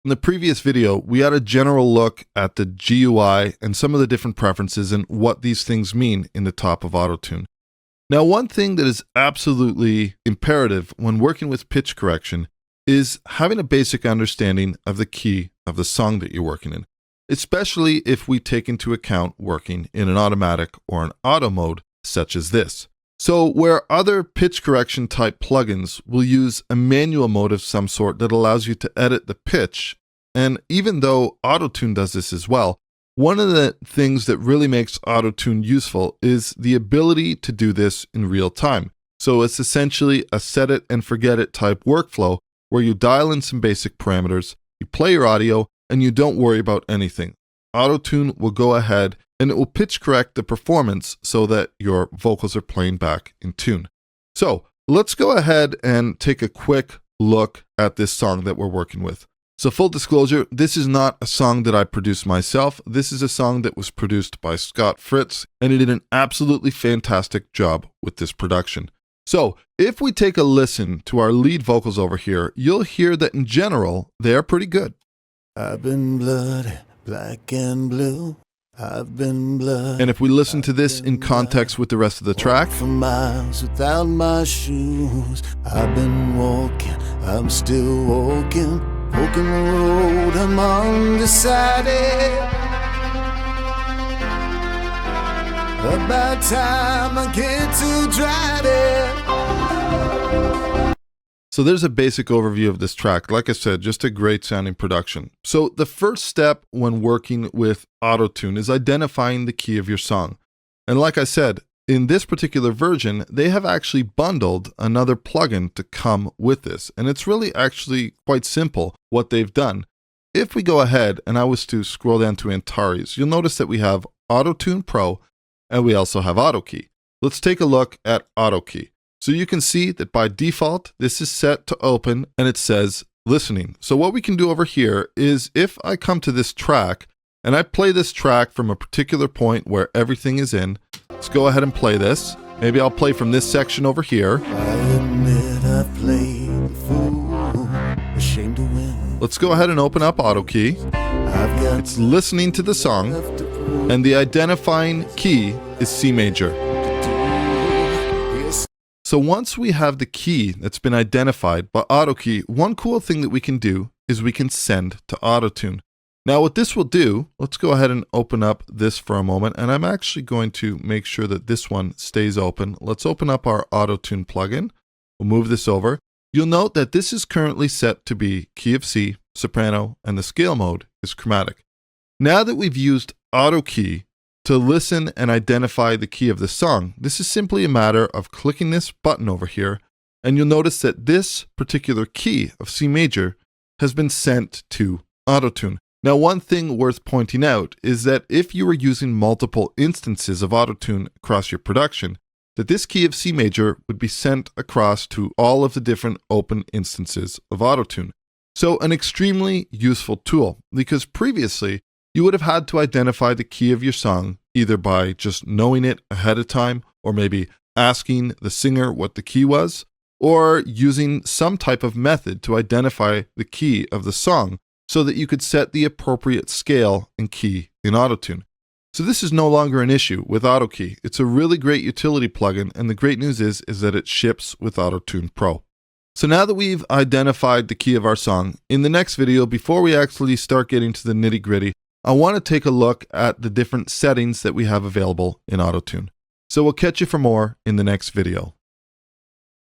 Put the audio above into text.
In the previous video, we had a general look at the GUI and some of the different preferences and what these things mean in the top of Auto-Tune. Now, one thing that is absolutely imperative when working with pitch correction is having a basic understanding of the key of the song that you're working in, especially if we take into account working in an automatic or an auto mode such as this. So where other pitch correction type plugins will use a manual mode of some sort that allows you to edit the pitch, and even though Auto-Tune does this as well, one of the things that really makes Auto-Tune useful is the ability to do this in real time. So it's essentially a set it and forget it type workflow where you dial in some basic parameters, you play your audio, and you don't worry about anything. Auto-Tune will go ahead and it will pitch correct the performance so that your vocals are playing back in tune. So let's go ahead and take a quick look at this song that we're working with. So full disclosure, this is not a song that I produced myself. This is a song that was produced by Scott Fritz, and he did an absolutely fantastic job with this production. So if we take a listen to our lead vocals over here, you'll hear that in general, they're pretty good. I've been bloody, black and blue. I've been blood. And if we listen to this in context with the rest of the track, for miles without my shoes. I've been walking, I'm still walking, poking the road, I'm undecided. About time I get to drive it. So there's a basic overview of this track. Like I said, just a great sounding production. So the first step when working with Auto-Tune is identifying the key of your song. And like I said, in this particular version, they have actually bundled another plugin to come with this. And it's really actually quite simple what they've done. If we go ahead and I was to scroll down to Antares, you'll notice that we have Auto-Tune Pro and we also have AutoKey. Let's take a look at AutoKey. So you can see that by default, this is set to open and it says listening. So what we can do over here is if I come to this track and I play this track from a particular point where everything is in, let's go ahead and play this. Maybe I'll play from this section over here. I admit I played the fool, ashamed to win. Let's go ahead and open up AutoKey. It's listening to the song and the identifying key is C major. So once we have the key that's been identified by AutoKey, one cool thing that we can do is we can send to Auto-Tune. Now what this will do, let's go ahead and open up this for a moment, and I'm actually going to make sure that this one stays open. Let's open up our Auto-Tune plugin. We'll move this over. You'll note that this is currently set to be key of C, soprano, and the scale mode is chromatic. Now that we've used AutoKey to listen and identify the key of the song, this is simply a matter of clicking this button over here, and you'll notice that this particular key of C major has been sent to Auto-Tune. Now, one thing worth pointing out is that if you were using multiple instances of Auto-Tune across your production, that this key of C major would be sent across to all of the different open instances of Auto-Tune. So an extremely useful tool, because previously, you would have had to identify the key of your song either by just knowing it ahead of time, or maybe asking the singer what the key was, or using some type of method to identify the key of the song so that you could set the appropriate scale and key in Auto-Tune. So this is no longer an issue with AutoKey. It's a really great utility plugin, and the great news is that it ships with Auto-Tune Pro. So now that we've identified the key of our song, in the next video, before we actually start getting to the nitty-gritty, I want to take a look at the different settings that we have available in Auto-Tune. So we'll catch you for more in the next video.